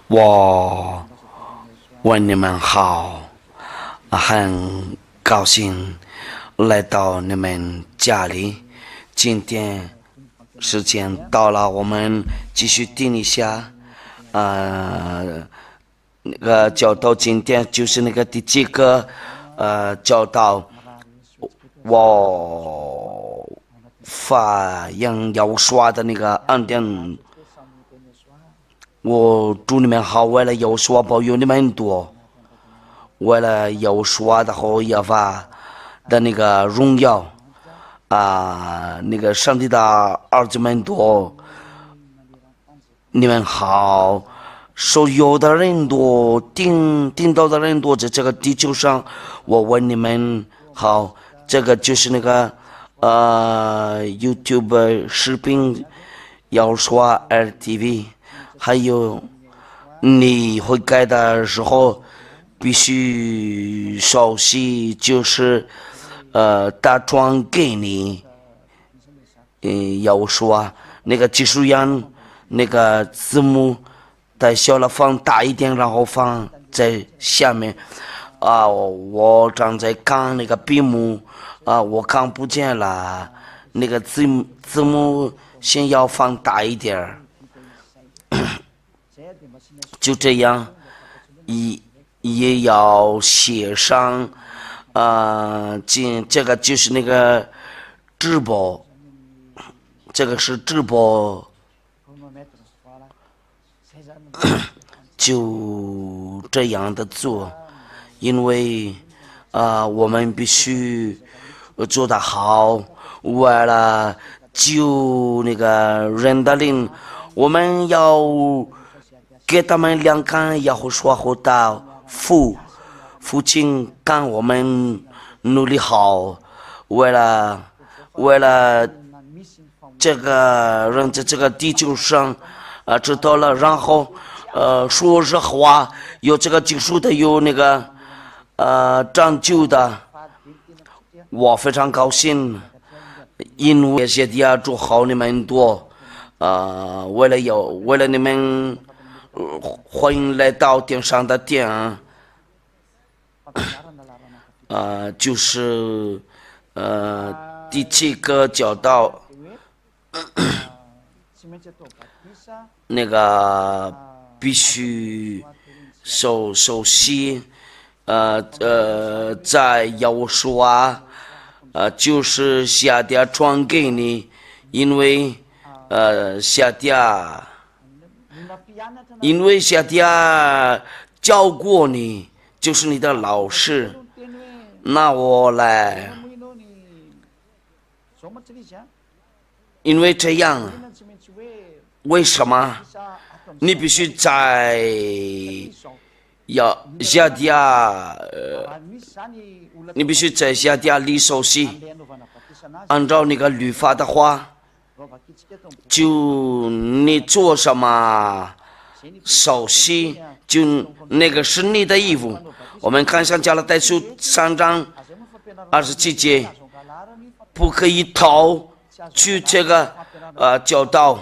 我问你们好，很高兴来到你们家里。今天时间到了，我们继续听一下，那个教导今天就是那个第几个教导，我发扬要说的那个恩典。我祝你们好，为了要说保佑你们很多，为了要说的和耶和华的那个荣耀那个上帝的儿子们多，你们好。所有的人多，听到的人多，在这个地球上，我问你们好，这个就是那个YouTube 视频要刷 RTV，还有你会改的时候必须熟悉，就是打传给你，要说那个技术员那个字幕太小了，放大一点，然后放在下面。我正在看那个屏幕，我看不见了。那个字幕先要放大一点儿，就这样，也要写上，这个就是那个直播，这个是直播。就这样的做，因为我们必须做得好，为了救那个人的灵，我们要给他们两看，要说好到父亲看我们努力好，为了这个人在这个地球上知道了，然后说实话，有这个技术的，有那个长久的，我非常高兴，因为谢谢祝好你们多，为了你们，欢迎来到电商的店，就是第七个教导。那个必须熟悉，在要说就是下跌传给你，因为下跌教过你，就是你的老师。那我来，因为这样。为什么你必须在下跌？你必须在下跌里熟悉，按照那个律法的话，就你做什么熟悉，就那个是你的义务。我们看上加拉太书3章27节，不可以逃去这个教导。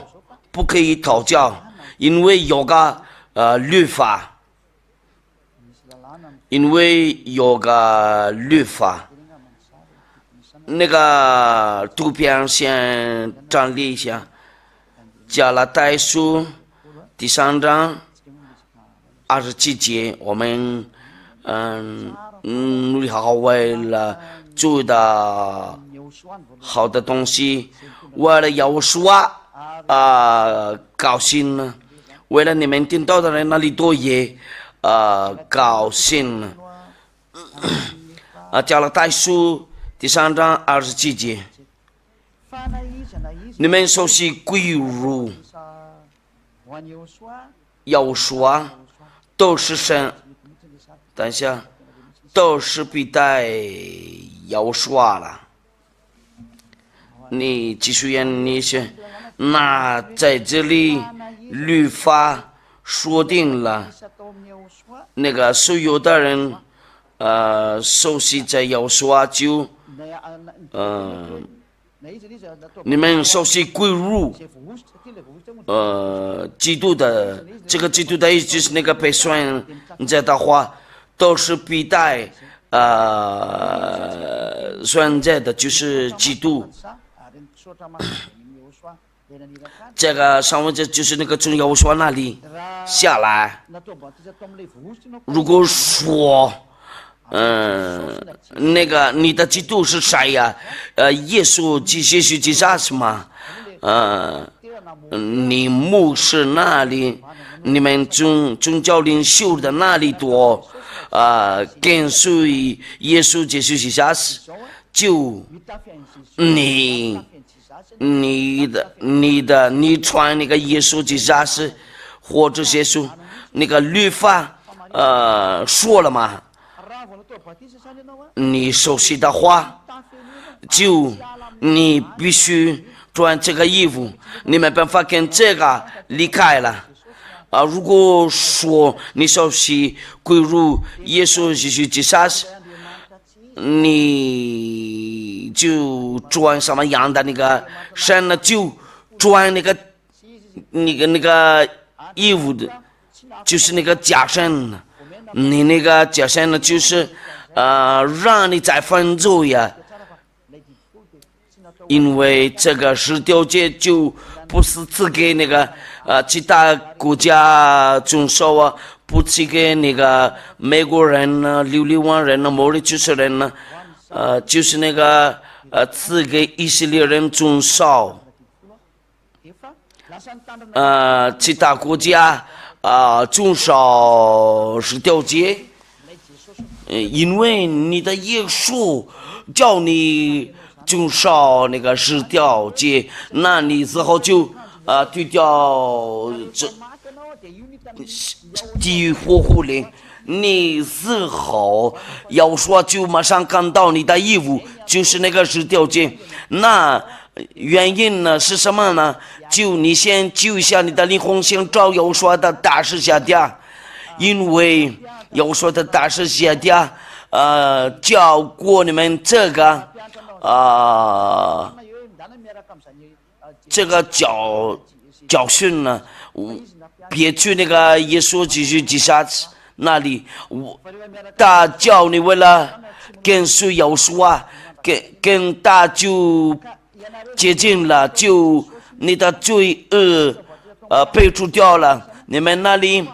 不可以讨教，因为有个律法，那个图片先整理一下，加拉太书第3章27节，我们努力好为了做的好的东西，为了要说。高兴呢，为了你们听到的人那里多也高兴呢。加拉太书第3章27节，你们熟悉归入要说都是神，等一下都是必带要说了。你继续演你先。那在这里，律法说定了，那个所有的人，熟悉在要说就，你们熟悉归入基督的这个基督的意思就是那个被选择的话，都是必带选择的，就是基督。这个上文节就是那个从耶和华那里下来。如果说那个你的基督是谁呀？耶稣基督是吗？你牧师那里，你们宗教领袖的那里多跟随耶稣基督就你传那个耶稣基督或者耶稣那个律法说了吗？你熟悉的话，就你必须穿这个衣服，你没办法跟这个离开了。如果说你熟悉归入耶稣基督，你就穿什么样的那个身呢？就穿那个衣服的，就是那个假身。你那个假身呢，就是让你再分走呀。因为这个十条诫就不是赐给那个其他国家遵守啊，不赐给那个美国人呢、流利王人呢、毛利主持人呢，就是那个赐给以色列人遵守。其他国家遵守十条诫，因为你的耶稣叫你遵守那个十条诫，那你之后就对掉这地狱火湖里，你之后要说就马上看到你的义务，就是那个十条诫。那原因呢是什么呢？就你先救一下你的灵魂，先找要说的大师下家，因为要说的大师下家教过你们这个这个教训呢，别去那个耶稣基督那里，他教你为了跟随耶稣跟他就接近了，就你的罪恶被除掉了。你们那里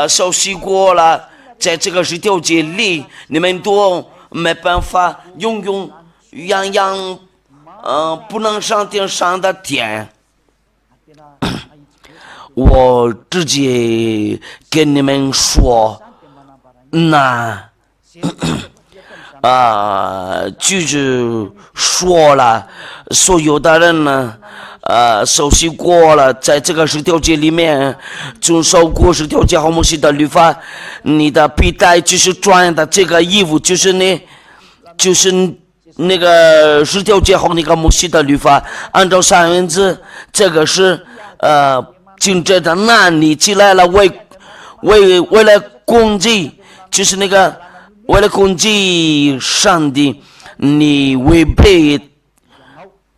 熟悉过了，在这个十条诫里，你们都没办法样样不能上天上的天。我直接跟你们说，那就是说了，所有的人呢熟悉过了，在这个十条诫里面遵守过十条诫和摩西的律法，你的必带就是穿的这个衣服，就是那个十条诫和那个摩西的律法，按照三文字，这个是紧接着，那你起来了，为了攻击，就是那个为了攻击上帝，你违背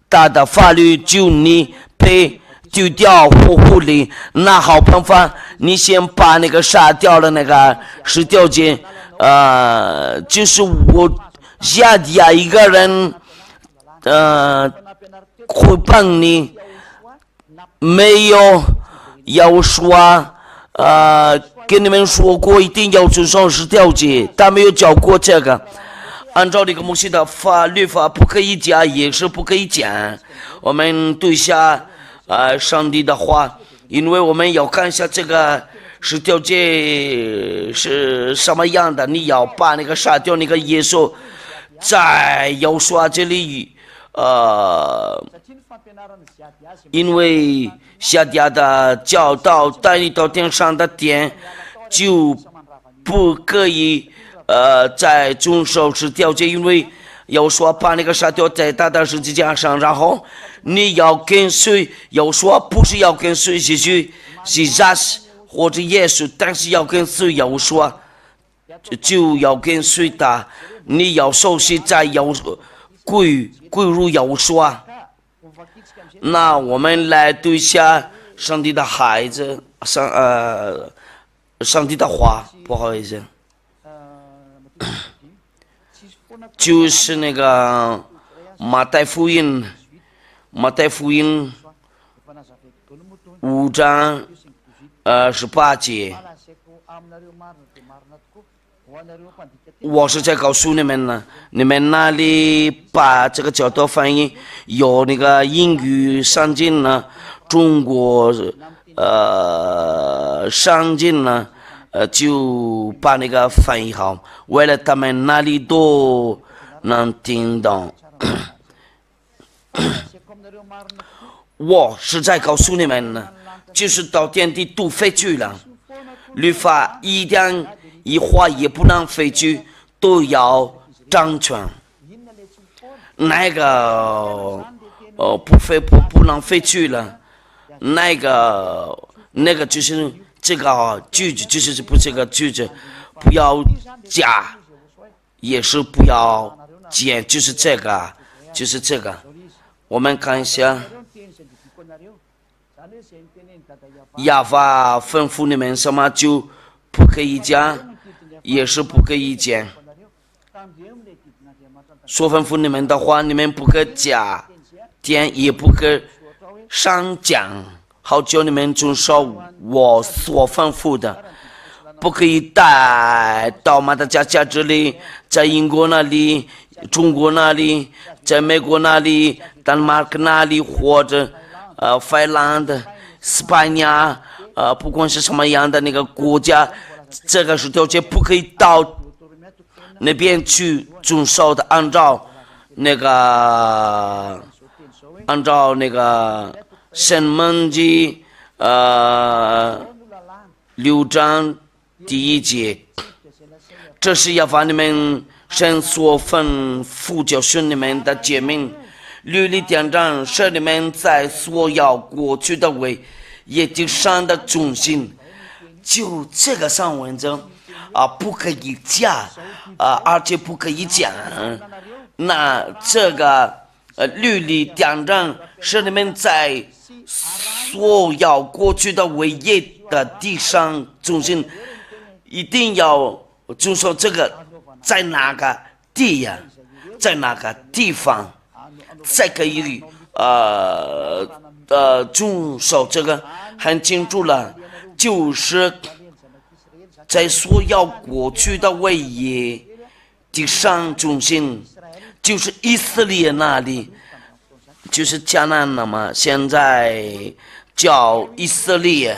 他的法律，就你被丢掉火湖里。那好办法，你先把那个杀掉了那个十条诫，就是我下底下一个人会帮你，没有要说跟你们说过一定要遵守十条诫，他没有教过这个。按照那个摩西的律法，不可以加，也是不可以减。我们对下上帝的话，因为我们要看一下这个十条诫是什么样的。你要把那个杀掉那个耶稣，在要说这里因为下家的教导带你到天上的殿，就不可以在遵守十条诫，因为要说把那个杀掉在他的十字架上，然后你要跟随，要说不是要跟随耶稣或者耶稣，但是要跟随要说就要跟随他，你要熟悉在要归入要说。那我们来读一下上帝的孩子，上帝的话，不好意思，就是那个马太福音5章28节。我是在告诉你们呢，你们那里把这个角度翻译有那个英语上进呢，中国上进呢，就把那个翻译好，为了他们那里都能听懂。我是在告诉你们呢，就是到天地都废去了，律法一点一划也不能废去，都要掌权。那个不能废去了，那个就是这个句子，就是不这个句子，不要加，也是不要减，就是这个。我们看一下，亚法吩咐你们什么就不可以加，也是不可以减。说吩咐你们的话，你们不可加减，也不可上降，好叫你们遵守我所吩咐的。不可以带到马达加斯加这里，在英国那里、中国那里、在美国那里、丹麦那里，或者芬兰、西班牙，不管是什么样的那个国家，这个是条件，不可以到那边去遵守的，按照那个申命记6章第1节，这是要把你们神所吩咐教训你们的诫命、律例典章，使你们在所要过去的位也地上的中心。就这个上文章不可以加而且不可以减。那这个律例典章使你们在所要过去的位也的地上中心，一定要遵守这个，在哪个地呀，在哪个地方才可以遵守这个，很清楚了，就是在所要过去的位也地上中心，就是以色列那里，就是迦南了嘛，现在叫以色列。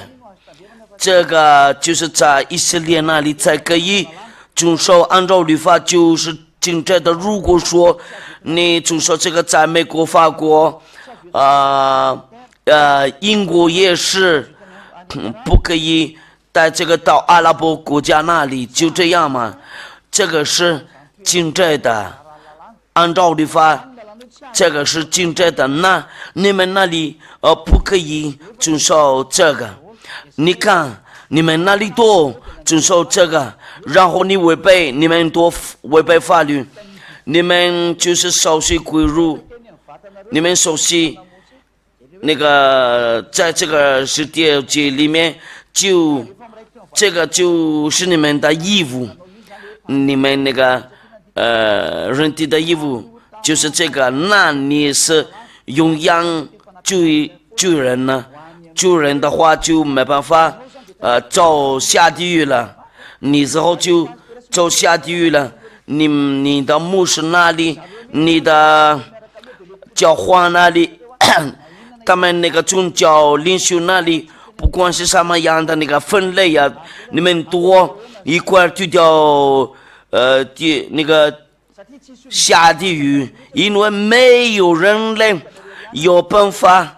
这个就是在以色列那里才可以遵守，按照律法就是精确的。如果说你遵守这个，在美国、法国、英国也是不可以带这个到阿拉伯国家那里，就这样嘛。这个是精确的，按照律法，这个是精确的。那你们那里不可以遵守这个。你看，你们那里都遵守这个，然后你们都违背法律，你们就是熟悉归入，你们熟悉那个，在这个是第2节里面，这个就是你们的义务，你们那个人体的义务就是这个。那你是用羊救人呢？救人的话就没办法走下地狱了，你之后就走下地狱了。你的牧师那里，你的教皇那里，他们那个宗教领袖那里，不管是什么样的那个分类呀，你们多一块去掉那个下地狱，因为没有人类有办法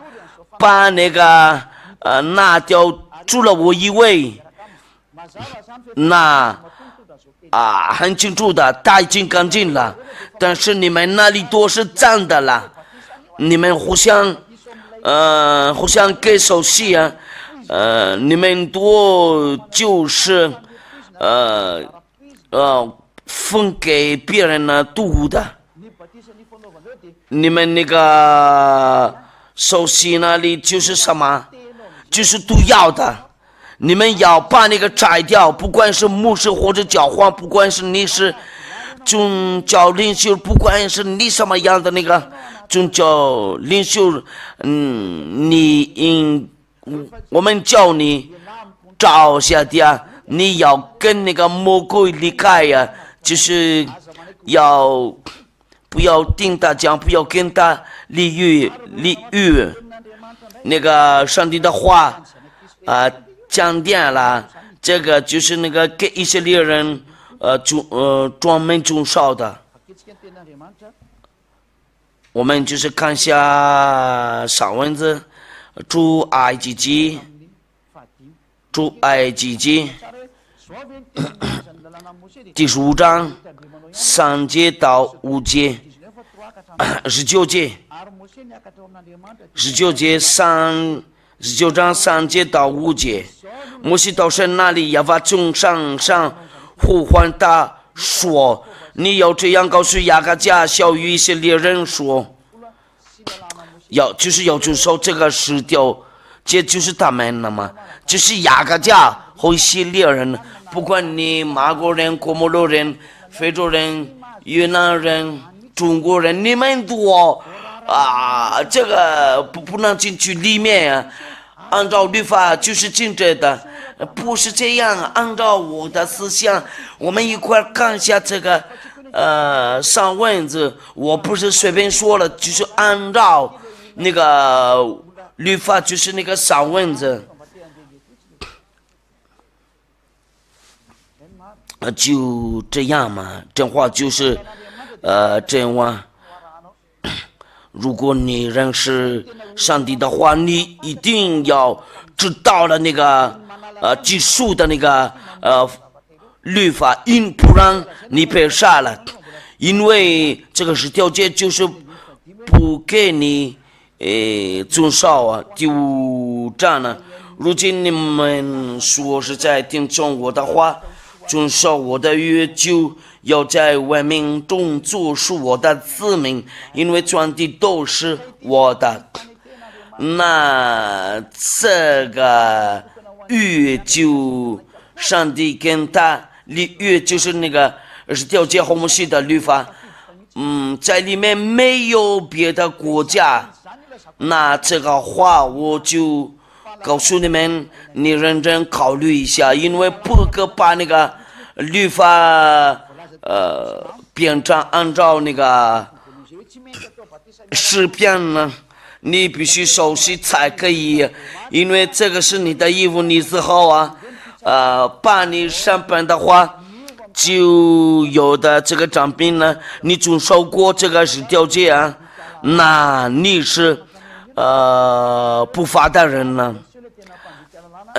把那个拿掉，除了我一位。那很清楚的，他已经干净了，但是你们那里都是脏的了，你们互相给手戏啊，你们都就是分给别人呢毒的，你们那个受洗那里就是什么？就是毒药的。你们要把那个摘掉，不管是牧师或者教皇，不管是你是宗教领袖，不管是你什么样的那个宗教领袖，我们叫你照下的，你要跟那个魔鬼离开呀，就是要不要听他讲，不要跟他理喻那个上帝的话讲点了，这个就是那个给以色列人专门种烧的。我们就是看下上文字，出埃及记第15章3节到5节，19节19章3节到5节，摩西到神那里，亚法从山上呼唤他说：“你要这样告诉雅各家小于以色列人说，就是要遵守这个10条，这就是他们了嘛，就是雅各家和以色列人，不管你马国人、哥莫罗人、非洲人、越南人、中国人，你们都这个不能进去里面啊。按照律法就是禁止的，不是这样。按照我的思想，我们一块看一下这个上文字，我不是随便说了，就是按照那个律法，就是那个上文字，就这样嘛。这话就是这话。如果你认识上帝的话，你一定要知道了那个技术的那个律法，不然你被杀了。因为这个10条诫就是不给你遵守啊。第5章呢，如今你们说是在听从我的话，遵守我的约，就要在万民中做属我的子民，因为全地都是我的。那这个约就上帝跟他立约，就是那个10条诫和摩西的律法。在里面没有别的国家。那这个话我就告诉你们，你认真考虑一下，因为不可把那个律法变成按照那个诗篇呢，你必须熟悉才可以，因为这个是你的义务，你之后把你上班的话，就有的这个奖品呢，你遵守过这个10条诫啊，那你是不法的人呢。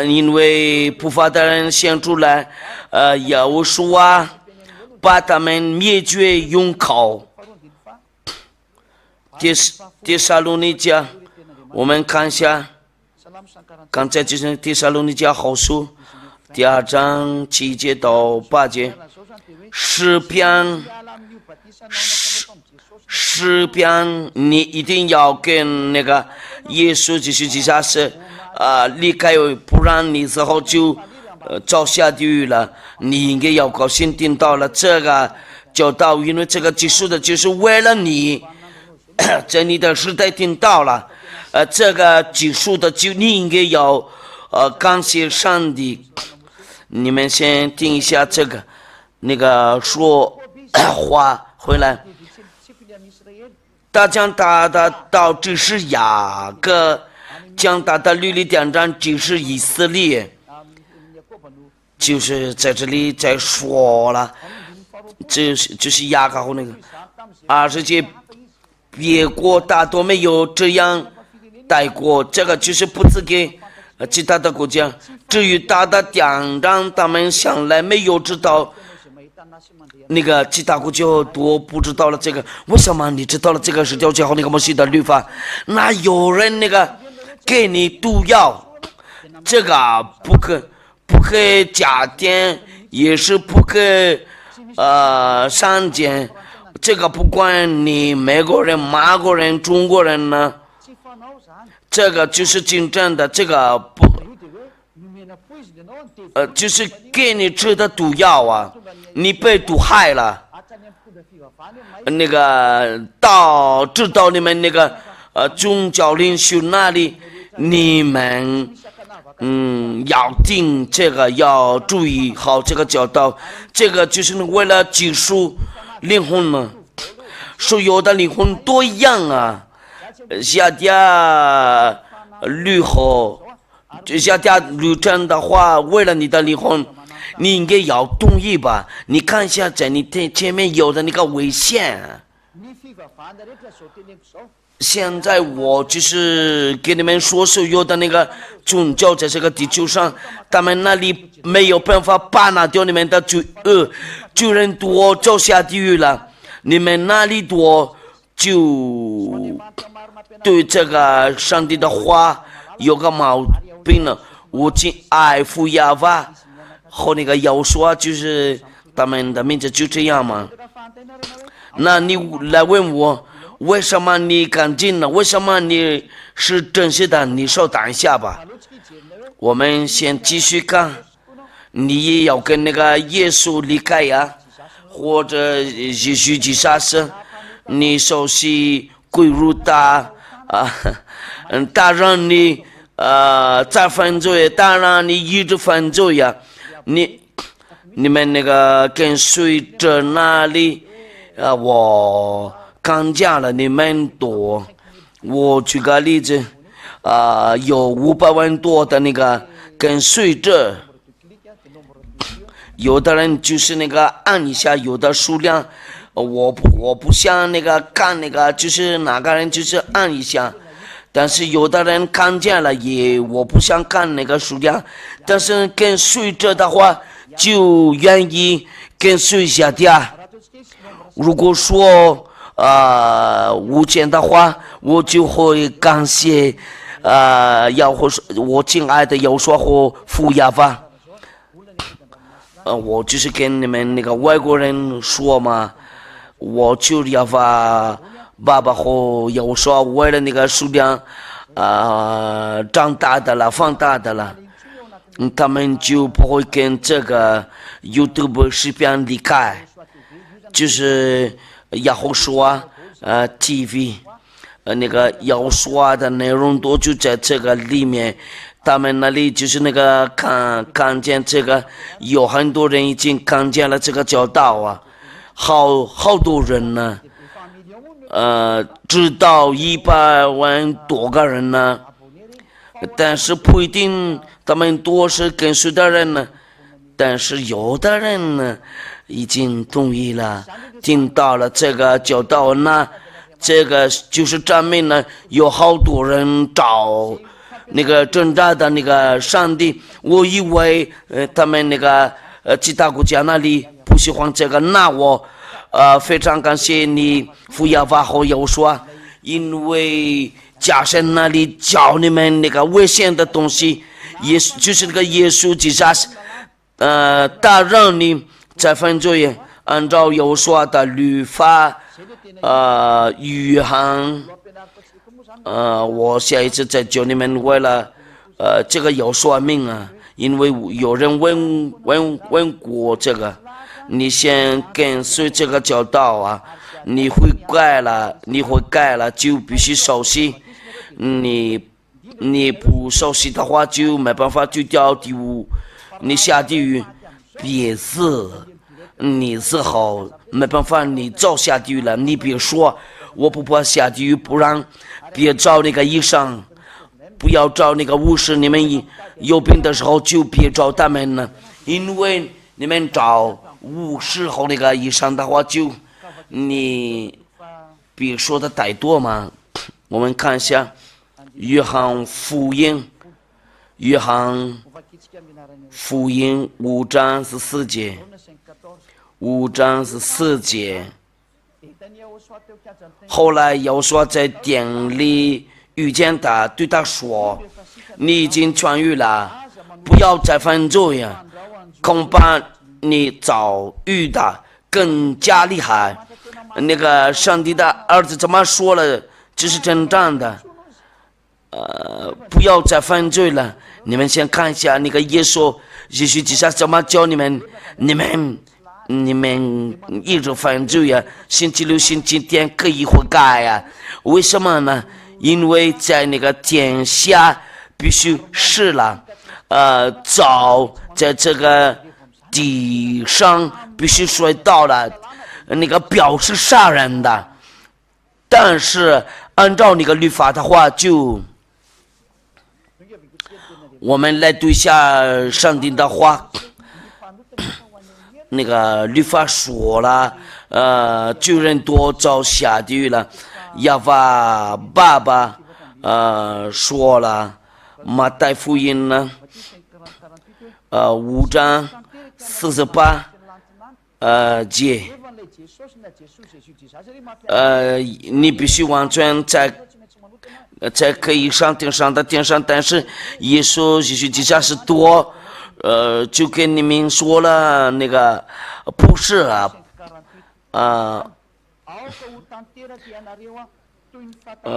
因为不法的人显出来，要说把他们灭绝用口。帖撒罗尼迦，我们看一下，刚才就是帖撒罗尼迦后书第2章7节到8节，诗篇你一定要跟那个耶稣基督记下是离开，不然你之后就遭下地狱了。你应该要高兴听到了这个教导，因为这个技术的就是为了你，在你的时代听到了这个技术的，就你应该要感谢上帝。你们先听一下这个那个说话回来。他将他的道指示雅各，将他的律例典章指示以色列，就是在这里再说了，就是雅各和那个20节，别国大多没有这样带过，这个就是不赐给其他的国家。至于他的典章，他们向来没有知道。那个其他国家都不知道了这个，为什么你知道了这个10条诫和那个摩西的律法？那有人那个给你毒药，这个不可加添，也是不可删减。这个不管你美国人、马国人、中国人呢，这个就是真正的这个不，就是给你吃的毒药啊，你被毒害了。那个知道你们那个宗教领袖那里，你们要听这个，要注意好这个教导，这个就是为了结束灵魂嘛。所有的灵魂都一样啊，下掉绿河，下掉绿针的话，为了你的灵魂。你应该要同意吧？你看一下，在你前面有的那个危险。现在我就是给你们说，所有的那个宗教在这个地球上，他们那里没有办法把拿掉你们的罪恶，罪人多就下地狱了。你们那里多就对这个上帝的话有个毛病了。我敬爱父亚巴。和那个妖说就是他们的名字就这样嘛。那你来问我，为什么你干净了？为什么你是真实的？你稍等一下吧。我们先继续看。你也要跟那个耶稣离开呀，或者也许自杀死。你熟悉归入他当然你再犯罪，当然你一直犯罪呀。你们那个跟随着那里我刚讲了你们多。我举个例子有500万多的那个跟随者，有的人就是那个按一下，有的数量我不像那个看那个就是哪个人就是按一下，但是有的人看见了我不想看那个数量，但是跟随着的话就愿意跟随下的。如果说无钱的话，我就会感谢我亲爱的要说和父亚吧。我就是跟你们那个外国人说嘛，我就要把爸爸和要说为了那个数量长大的了，放大的了。他们就不会跟这个 YouTube 视频离开，就是要说TV 那个要说的内容多就在这个里面。他们那里就是那个看见这个，有很多人已经看见了这个教导啊，好多人呢，知道100万多个人呢，但是不一定他们都是跟随的人呢，但是有的人呢已经同意了，听到了这个教导呢，这个就是证明了有好多人找那个挣扎的那个上帝。我以为他们那个其他国家那里不喜欢这个，那我非常感谢你父亚法和有说，因为加深那里教你们那个危险的东西，就是那个耶稣自杀他让你再犯罪，按照有说的律法约翰我下一次再教你们为了这个有说明啊，因为有人问过这个，你先跟随这个教导啊，你会改了就必须熟悉，你不熟悉的话就没办法去掉地狱，你下地狱别死，你死后没办法，你早下地狱了，你别说我不怕下地狱，不然别找那个医生，不要找那个护士，你们有病的时候就别找他们了，因为你们找护士和那个医生的话就你别说的太多嘛。我们看一下约翰福音5章14节，5章14节。后来又说在店里遇见他，对他说，你已经痊愈了，不要再犯罪呀，恐怕你遭遇的更加厉害。那个上帝的儿子怎么说了，这是真正的。不要再犯罪了。你们先看一下那个耶稣基督怎么教你们，你们一直犯罪呀，星期六、星期天可以悔改呀。为什么呢？因为在那个天下必须死了，早在这个地上必须摔倒了，那个表示杀人的。但是按照那个律法的话，就我们来读一下上帝的话。那个律法说了，罪人多遭下地狱了。亚法爸爸说了，马太福音呢5章48节，你必须完全才可以上天上的天上，但是耶稣基督是多，就跟你们说了那个不是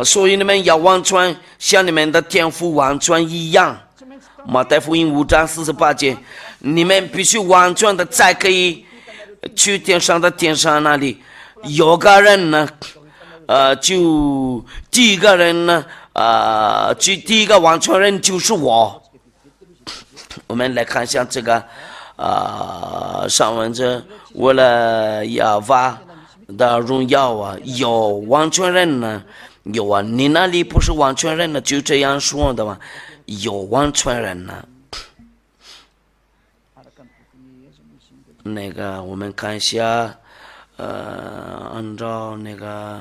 所以你们要完全像你们的天父完全一样。马太福音5章48节，你们必须完全的才可以去天上的天上那里。有个人呢，就第一个人呢，第一个完全人就是我。我们来看一下这个上文字，为了亚法的荣耀啊，有完全人呢，有啊，你那里不是完全人呢，就这样说的嘛，有完全人呢。那个我们看一下，按照那个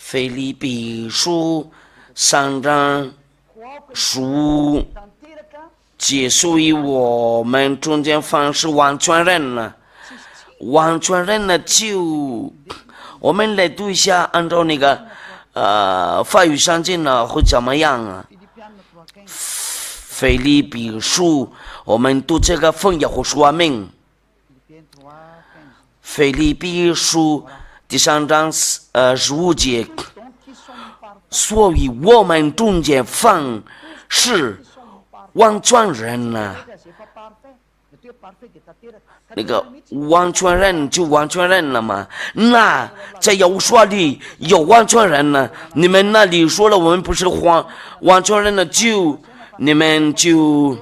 腓立比书3章15节，所以我们中间凡是完全人呢，完全人呢，就我们来读一下，按照那个法语上经呢会怎么样啊？腓立比书，我们读这个奉耶和华说明。腓立比书第3章15节，所以我们中间凡是完全人呢，那个完全人就完全人了嘛。那在耶和华里有完全人呢，你们那里说了我们不是完全人呢，就你们就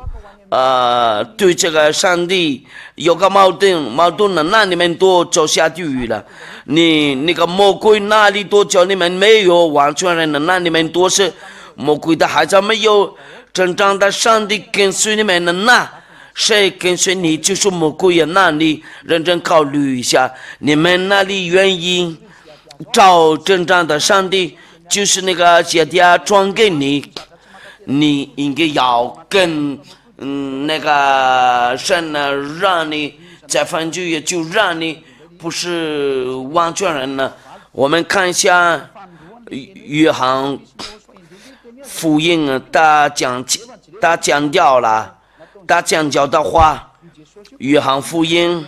对这个上帝有个矛盾了，那你们都走下地狱了。你那个魔鬼那里都叫你们没有完全人了，那你们都是魔鬼的孩子，没有真正的上帝跟随你们了，那谁跟随你就是魔鬼呀。那你认真考虑一下，你们那里愿意找真正的上帝，就是那个姐姐转给你，你应该要跟那个神呢，让你在犯罪也就让你不是完全人呢。我们看一下约翰福音，他讲掉了，他讲教的话，约翰福音，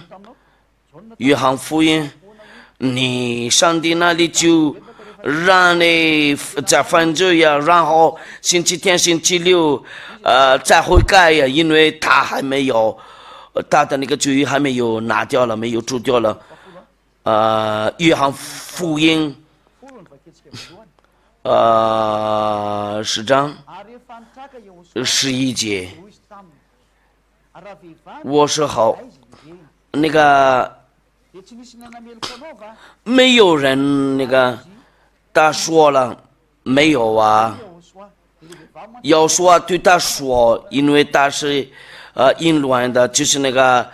你上帝那里就让你在犯罪呀，然后星期天、星期六再悔改呀，因为他还没有他的那个罪还没有拿掉了，没有除掉了。约翰福音10章11节，我说好，那个没有人那个他说了没有啊？要说对他说，因为他是淫乱的，就是那个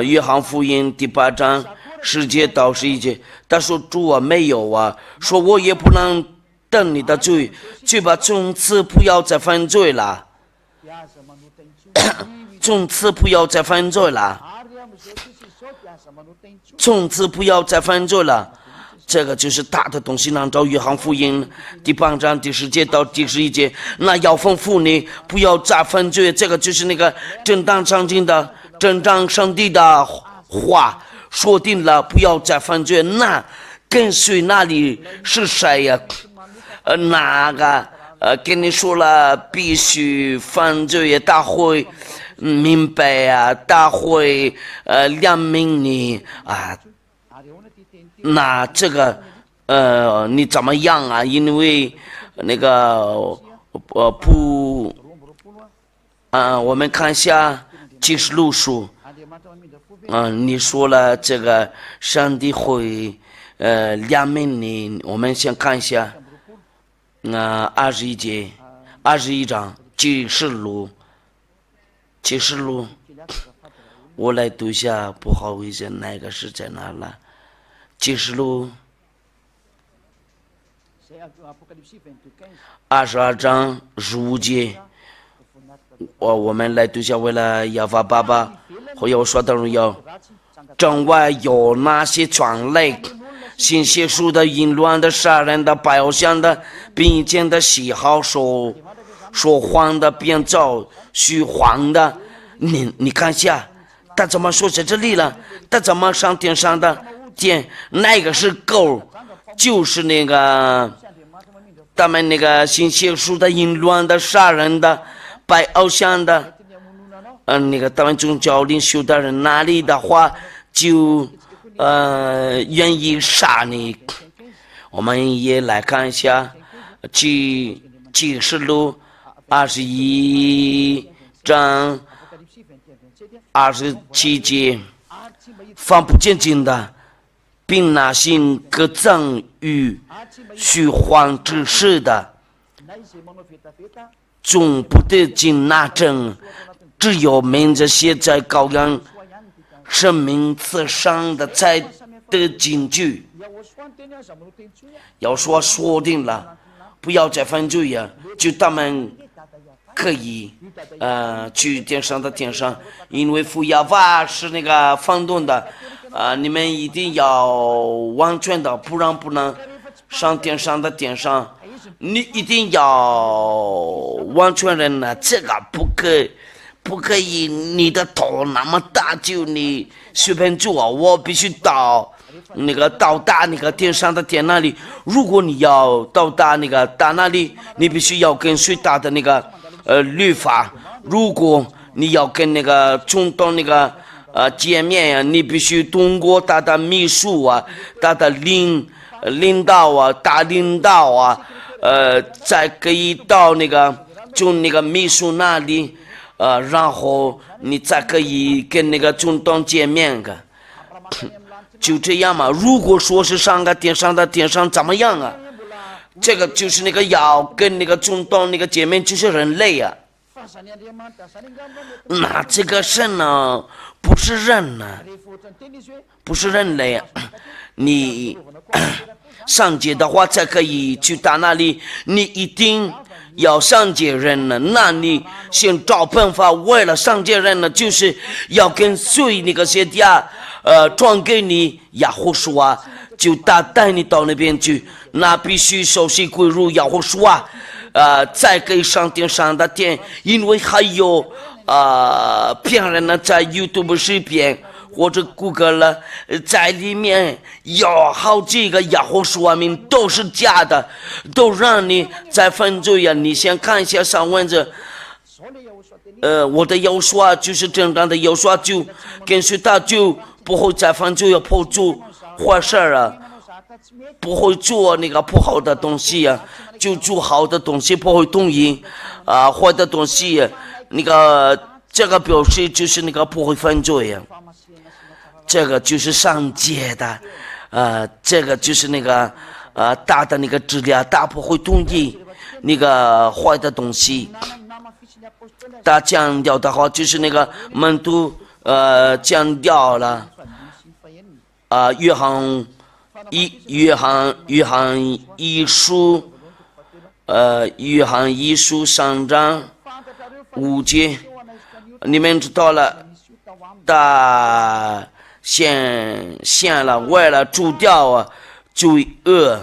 约翰福音第8章10节到11节，他说主啊没有啊，说我也不能等你的罪，去吧，从此不要再犯罪了，从此不要再犯罪了，从此不要再犯罪了。这个就是大的东西，按照约翰福音第8章第10节到第11节，那要吩咐你不要再犯罪，这个就是那个正当上帝的话说定了，不要再犯罪，那跟随那里是谁呀？哪个跟你说了必须犯罪，他会明白啊，他会怜悯你啊。那这个你怎么样啊？因为那个不我们看一下启示录书。你说了这个上帝会怜悯你，我们先看一下21章启示录，我来读一下，不好意思，那个是在哪了？启示录22章15节，我们来读一下，为了亚法爸爸和要说的荣耀，整外有那些传类信写书的、淫乱的、杀人的、拜偶像的、并肩的、喜好说谎的、编造虚谎的，你看一下，他怎么说在这里了？他怎么上天上的天？那个是狗，就是那个他们那个信写书的、淫乱的、杀人的、拜偶像的，那个他们宗教领袖的人那里的话，就愿意杀你。我们也来看一下启示录21章27节，放不见经的，并那行各赠与虚谎之事的，总不得进那证，只有名字写在羔羊生命册上的才得进去。要说定了，不要再犯罪呀，就他们可以去天上的天上，因为父亚法是那个放动的你们一定要完全的，不然不能上天上的天上。你一定要完全人呢，这个不可以，你的头那么大，就你随便做，我必须到达那个天上的天那里。如果你要到达那个达那里，你必须要跟随他的那个律法。如果你要跟那个中东那个见面呀，你必须通过他的秘书啊，他的领导啊，大领导啊，再可以到那个从那个秘书那里然后你才可以跟那个中东见面的。就这样嘛。如果说是上个天上的天上怎么样啊？这个就是那个要跟那个中东那个见面，就是人类啊。那这个神呢，不是人呢，不是人类啊。你上街的话才可以去到那里，你一定要上街人呢。那你先找办法，为了上街人呢，就是要跟随那个些家转给你亚胡书啊，就带你到那边去。那必须熟悉归入亚胡书啊，再给上天上的天，因为还有骗人呢，在 YouTube 视频或者谷歌了，在里面有好几个亚胡书名都是假的，都让你在犯罪呀。你先看一下上文字，我的yahu shua就是正当的yahu shua，就跟随他就不会再犯罪，要不做坏事啊，不会做那个不好的东西啊，就做好的东西，不会动因坏的东西。那个这个表示就是那个不会犯罪呀，这个就是上街的，这个就是那个大的那个质量，大不会动因那个坏的东西。他强调的话就是那个门徒强调了约翰一书3章5节，你们知道了，他献了为了除掉罪恶。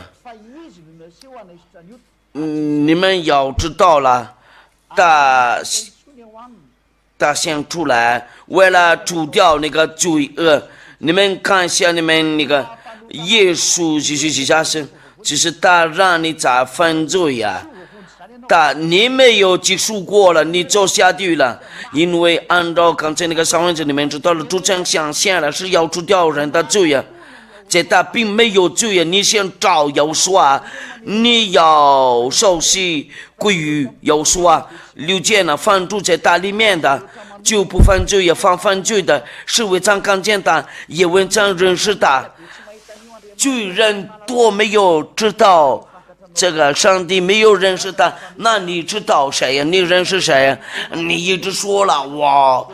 你们要知道了，他大显出来，为了除掉那个罪恶。你们看一下，你们那个耶稣就是下生，就是他让你在犯罪呀。你没有结束过了，你就下地狱了。因为按照刚才那个上文字里面知道了，主张想象了是要除掉人的罪呀。这他并没有罪呀，你先找耶稣啊，你要受洗归于耶稣啊，了解了犯罪在他里面的。就不犯罪也犯罪的，是为常看见他，也为常认识他。罪人多没有知道这个上帝，没有认识他，那你知道谁呀？你认识谁呀？你一直说了我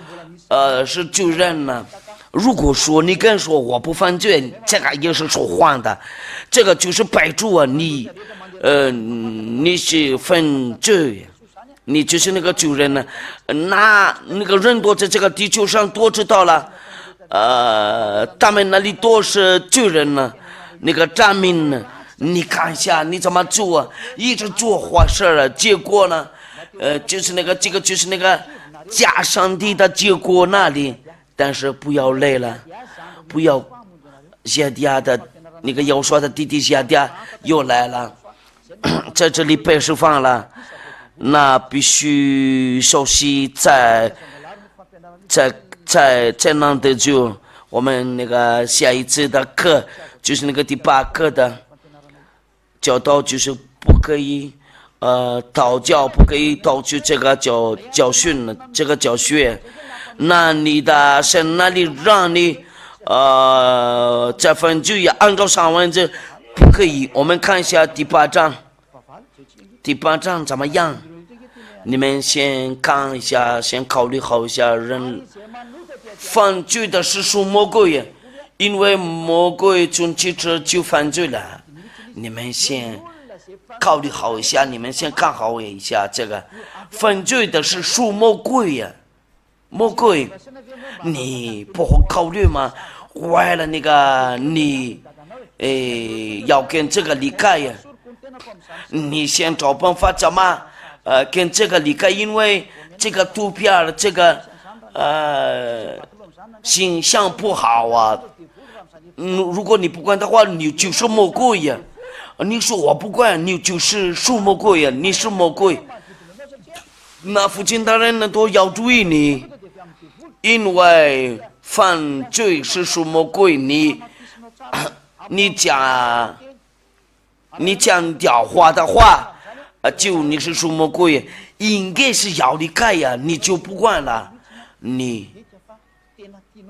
是罪人呢。如果说你跟说我不犯罪，这个也是说谎的，这个就是摆住啊你是犯罪。你就是那个主人呢，那个人多在这个地球上多知道了，他们那里多是罪人呢，那个战民呢，你看一下你怎么做啊？一直做坏事了，结果呢，就是那个这个就是那个假上帝的结果那里，但是不要累了，不要夏迪亚的那个要说的弟弟夏迪亚又来了，在这里被释放了。那必须熟悉在那得救。我们那个下一次的课就是那个第8课的教导，就是不可以祷教，不可以盗取这个教训，这个教学。那你的神那里让你这份就也按照上文字不可以。我们看一下第8章，第8章怎么样？你们先看一下，先考虑好一下，人犯罪的是属魔鬼，因为魔鬼从起初就犯罪了。你们先考虑好一下，你们先看好一下这个犯罪的是属魔鬼呀，魔鬼，你不好考虑吗？为了那个你要跟这个离开呀，你先找办法怎么跟这个离开，因为这个图片这个形象不好啊。如果你不管的话，你就是魔鬼呀。你说我不管，你就是属魔鬼呀，你是魔鬼。那父亲大人呢都要注意你，因为犯罪是属魔鬼，你讲屌话的话。就你是属魔鬼，应该是要离开呀，你就不管了。你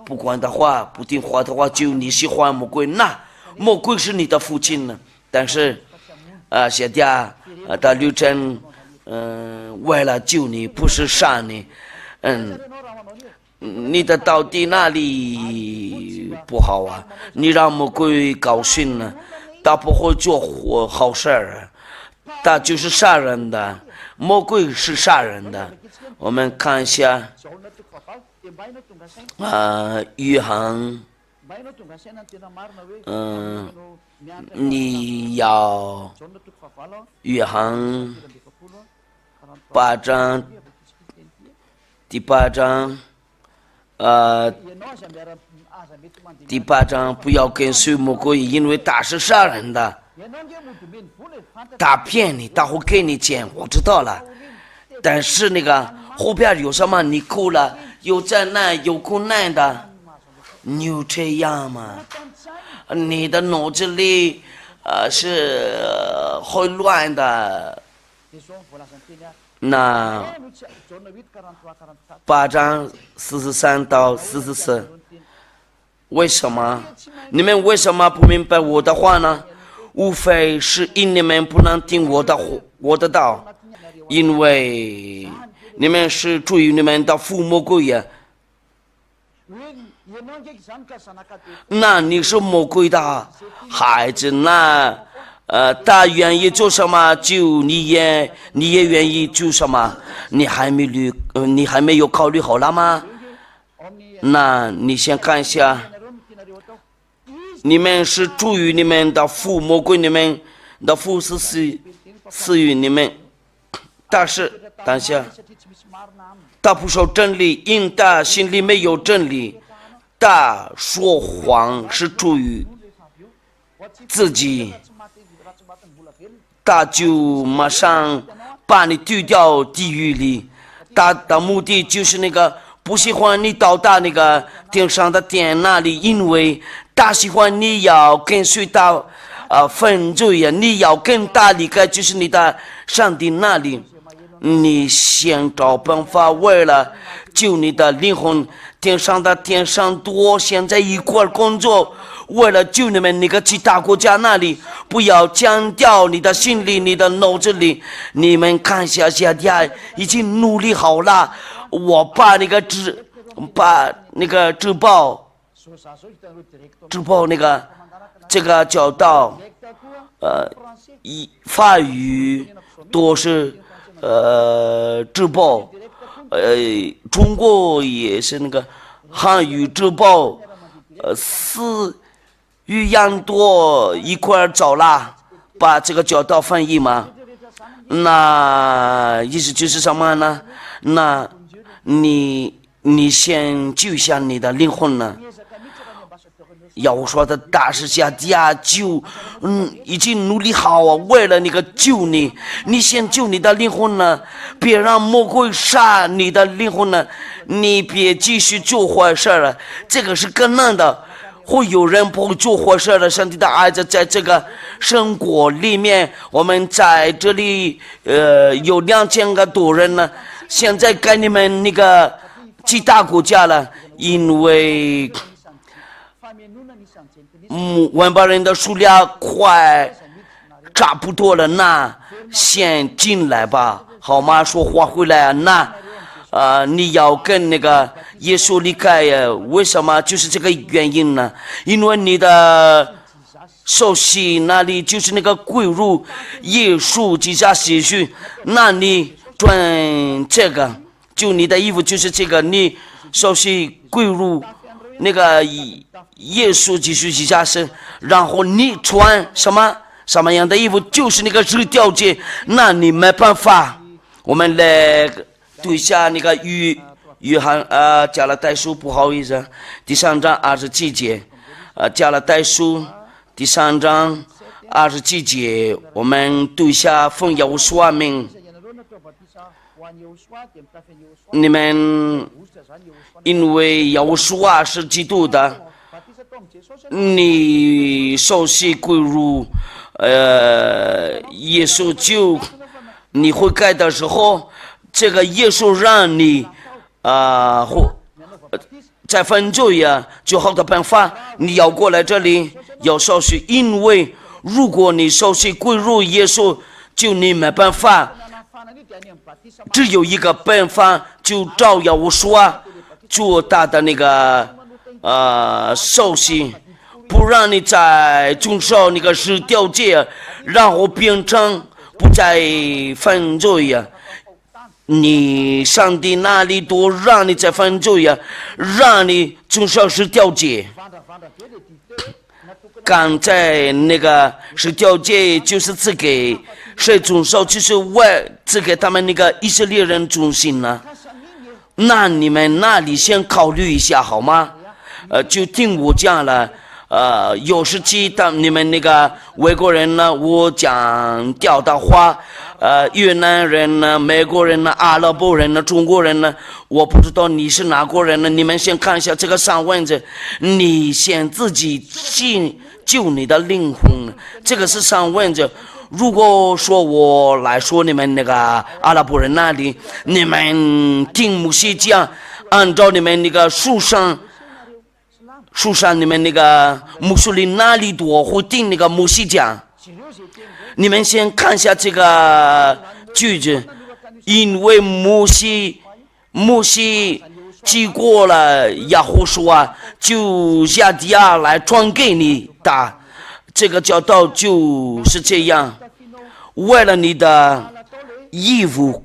不管的话，不听话的话，就你喜欢魔鬼，那魔鬼是你的父亲呢。但是现在的刘真为了救你，不是杀你，你的到底哪里不好啊？你让魔鬼高兴了，他不会做好事儿。他就是杀人的，魔鬼是杀人的。我们看一下，约翰，你要约翰8章，第8章，第8章不要跟随魔鬼，因为他是杀人的。他骗你，他会给你钱，我知道了。但是那个后边有什么？你哭了，有灾难，有困难的，你有这样吗？你的脑子里是混乱的。那8章43到44，为什么？你们为什么不明白我的话呢？无非是因你们不能听我的道，因为你们是出于你们的父魔鬼呀。那你是魔鬼的孩子，那他愿意做什么，就你也愿意做什么。你还没有考虑好了吗？那你先看一下。你们是出于你们的父魔鬼，你们的父是赐予你们，但是等下他不说真理，因他心里没有真理。他说谎是出于自己，他就马上把你丢掉地狱里。他的目的就是那个不喜欢你到达那个天上的天那里，因为他喜欢你要跟随他犯罪呀，你要跟他离开，就是你的上帝那里。你先找办法，为了救你的灵魂，天上的天上多现在一块工作，为了救你们那个其他国家那里，不要降掉你的心里，你的脑子里。你们看下底下已经努力好了，我把那个直报那个这个教导，法语都是直报，中国也是那个汉语直报，4语言多一块找啦，把这个教导翻译嘛。那意思就是什么呢？那你先救下你的灵魂呢？要说的大师下家就已经努力好啊，为了那个救你，你先救你的灵魂呢，别让魔鬼杀你的灵魂呢，你别继续做坏事了，这个是更难的。会有人不会做坏事的，上帝的孩子在这个生活里面，我们在这里有2000个多人呢，现在给你们那个其他国家了，因为外邦人的数量快差不多了，那先进来吧，好吗？说话回来啊，那你要跟那个耶稣离开呀？为什么？就是这个原因呢？因为你的手心那里就是那个归入耶稣基督血血，那你穿这个，就你的衣服就是这个，你手心归入那个耶稣基督基督身，然后你穿什么样的衣服，就是那个是条件，那你没办法。我们来读一下那个约翰加拉太书，不好意思，第3章27节，加拉太书第3章27节，我们读一下奉耶和华名。你们因为耶和华是基督的，你受洗归入耶稣就你悔改的时候，这个耶稣让你在犯罪呀，最好的办法你要过来这里要受洗，因为如果你受洗归入耶稣，就你没办法，只有一个办法，就照耶和华做他的那个受洗，不让你再遵守那个10条诫，然后变成不再犯罪呀。你上帝那里都让你在犯罪呀，让你遵守10条诫。刚才那个10条诫就是赐给谁遵守？就是赐给他们那个以色列人遵行呢。那你们那里先考虑一下好吗？就听我讲了。有时期你们那个外国人呢，我讲掉的话，越南人呢，美国人呢，阿拉伯人呢，中国人呢，我不知道你是哪国人呢。你们先看一下这个3文字，你先自己救你的灵魂，这个是3文字。如果说我来说你们那个阿拉伯人那里，你们听牧师讲，按照你们那个书上你们那个穆斯林那里多会听那个牧师讲，你们先看一下这个句子，因为摩西经过了亚胡书就亚底亚来传给你的这个教导就是这样，为了你的义务，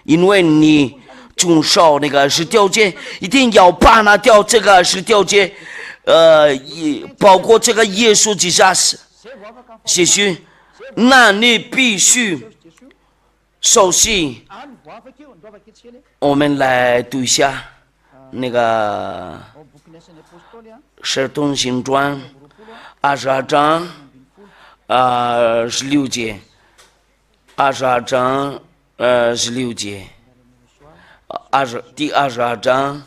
因为你遵守那个10条诫，一定要把那掉这个10条诫，包括这个耶稣基督血血，那你必须首先，我们来读一下那个使徒行传22章16节，22章16节，第22章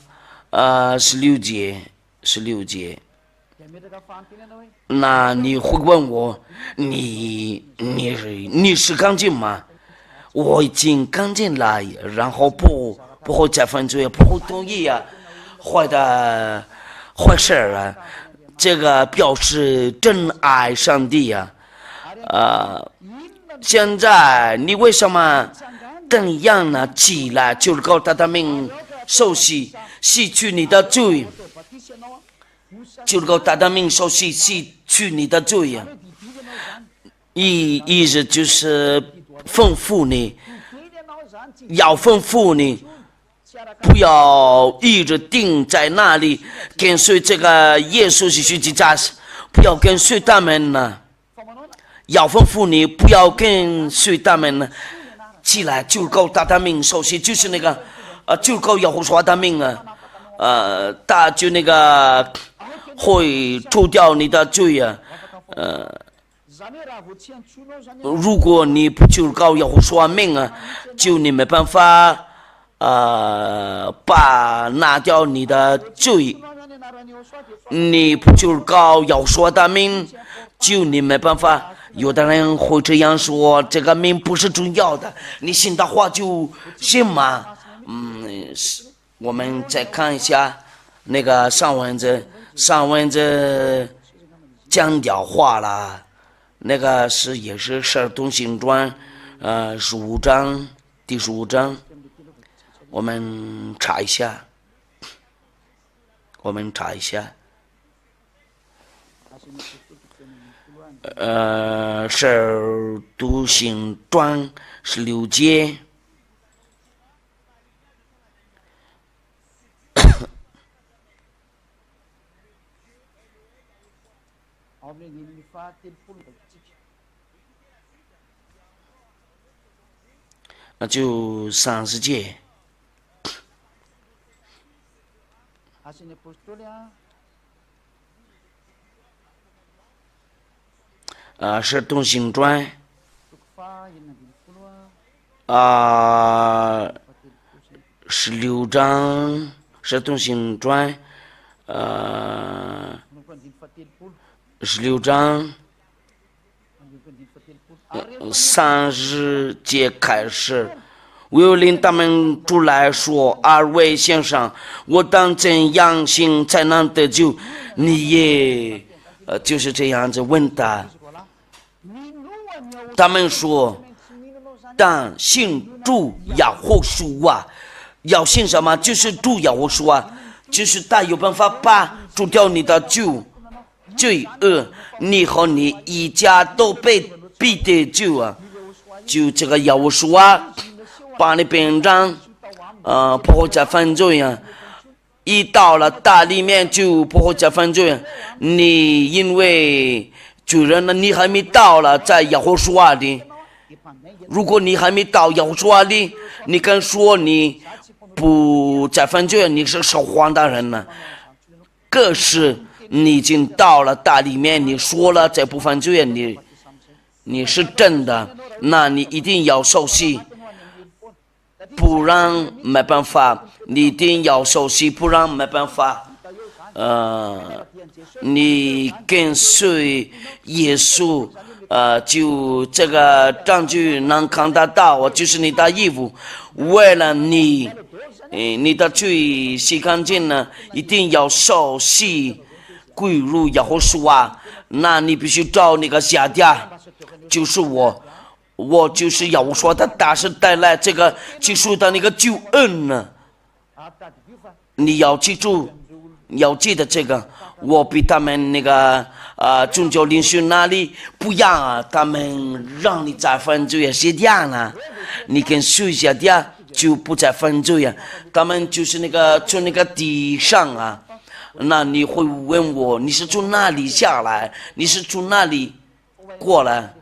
16节。那你会问我，你是干净吗？我已经干净了，然后不会再犯罪，不会同意坏事啊。这个表示真爱上帝啊。现在你为什么这样呢？起来，就是告他的命受洗，洗去你的罪。就是告他的命受洗，洗去你的罪呀。意思就是吩咐你，要吩咐你，不要一直定在那里跟随这个耶稣是虚基架，不要跟随他们呢。要吩咐你不要跟随他们呢。起来，就告他的命受洗，就是那个就告耶和华的命啊。他就那个会除掉你的罪啊。如果你不就告耶和华命啊，就你没办法拿掉你的罪。你不就告耶和华的命，就你没办法。有的人会这样说，这个命不是重要的，你信的话就信嘛。我们再看一下那个上文子讲掉话了，那个也是使徒行传15章第15章，我们查一下。使徒行传16节。那就30节。使徒行传16章，使徒行传16章30节开始，我又领他们出来说：“二位先生，我当怎样行才能得救？”你也就是这样子问他。他们说：“当信主耶和华。”要信什么？就是主耶和华，就是他有办法除掉你的罪恶，你和你一家都必得救啊！就这个耶和华把你变成不会再犯罪啊！一到了大里面就不会再犯罪。你因为主人呢，你还没到了在耶和华里。如果你还没到耶和华里，你敢说你不再犯罪，你是说谎的人呢。可是你已经到了大里面，你说了再不犯罪，你是真的，那你一定要受洗，不然没办法。你一定要受洗，不然没办法。你跟随耶稣，就这个证据能看得到，就是你的义务。为了你的罪洗干净呢，一定要受洗归入耶和华。那你必须找那个下家，就是我就是耶和华的大使带来这个基督的那个救恩呢。你要记住，要记得这个。我比他们那个宗教领袖那里不一样啊，他们让你再犯罪是这样啊，你跟随下的就不再犯罪啊。他们就是从那个地上啊。那你会问我，你是从哪里下来？你是从哪里过来？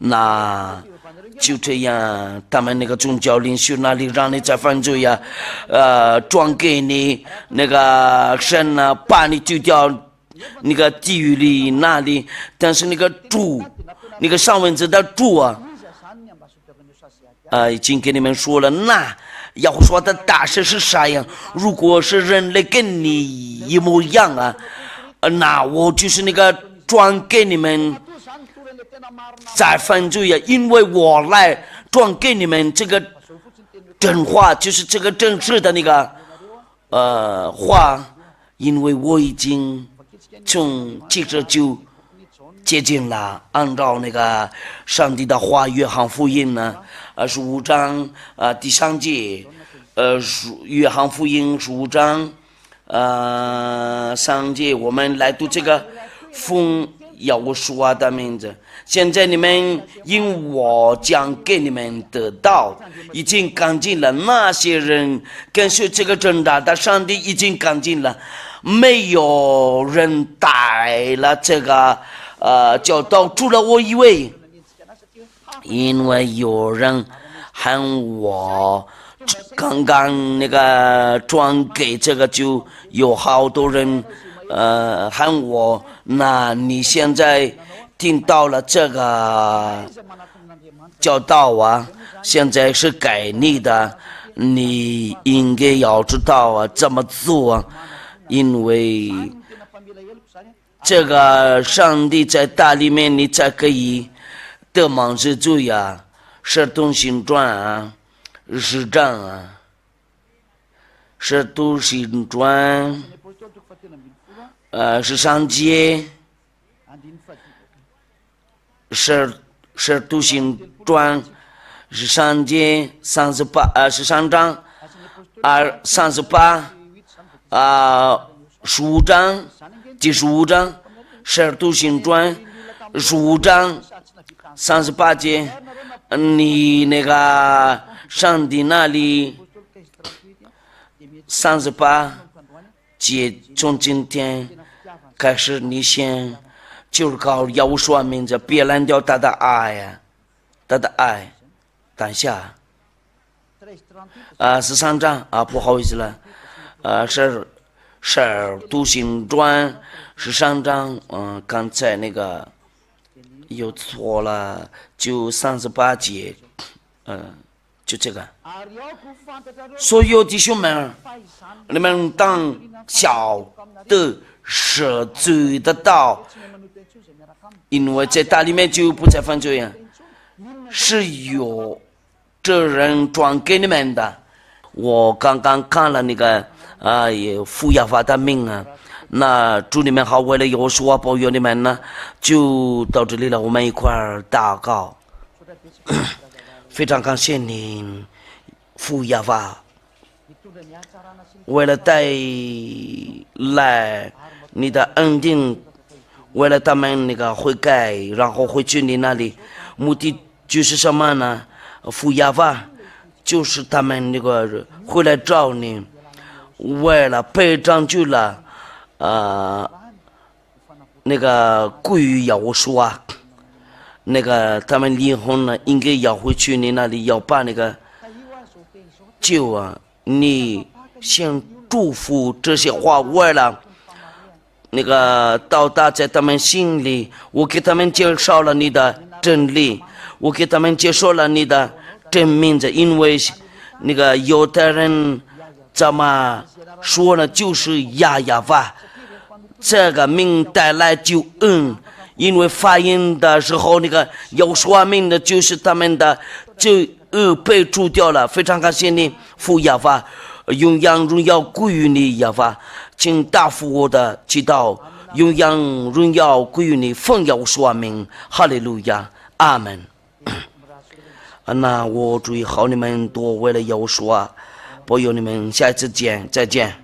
那就这样，他们那个宗教领袖那里让你再犯罪呀，转给你那个神呢，把你丢掉那个地狱里那里，但是那个主，那个上文字的主啊，已经给你们说了，那要说的大事是啥样？如果是人类跟你一模一样啊，那我就是那个转给你们。再犯罪呀，因为我来转给你们这个真话，就是这个正式的那个话，因为我已经从记者就接近了，按照那个上帝的话，约翰福音呢，15章第3节，约翰福音15章3节，我们来读这个奉耶和华的名字。现在你们因我讲给你们的道已经干净了，那些人跟随这个真道的上帝已经干净了，没有人带了这个教导，除了我一位。因为有人喊我刚刚那个转给这个，就有好多人喊我，那你现在听到了这个教导啊，现在是给你的，你应该要知道啊怎么做啊，因为这个上帝在大里面你才可以得蒙是罪啊，使徒行传啊10章啊，使徒行传13节。使徒行传13节13章3815章第15章，使徒行传15章38节，你那个上帝那里38节，从今天开始你先就是靠耶和华名字，别拦掉他的爱呀，他的爱。等下13章不好意思了，使徒行传13章，刚才那个有错了，就38节，就这个。所有弟兄们，你们当晓得赦罪的道，因为在大里面就不再犯罪呀，是有这人转给你们的。我刚刚看了那个福亚法的命啊，那祝你们好，为了有说保佑你们呢，就到这里了，我们一块儿祷告。非常感谢您，福亚法，为了带来你的恩典，为了他们那个悔改，然后回去你那里，目的就是什么呢？福亚法就是他们那个回来找你，为了被拯救了，那个归于耶和华，那个他们离婚了，应该要回去你那里，要把那个救啊！你先祝福这些话，为了那个到达在他们心里，我给他们介绍了你的真理，我给他们介绍了你的真名字，因为那个犹太人怎么说呢？就是亚亚法，这个名带来救恩，因为发音的时候那个有说明的就是他们的罪恶被除掉了。非常感谢你，父亚法，永扬荣耀归于你，亚法，请答复我的祈祷，永扬荣耀归于你，奉耶和华名，哈利路亚，阿门。那我祝好你们多，为了耶和华保佑你们，下一次见，再见。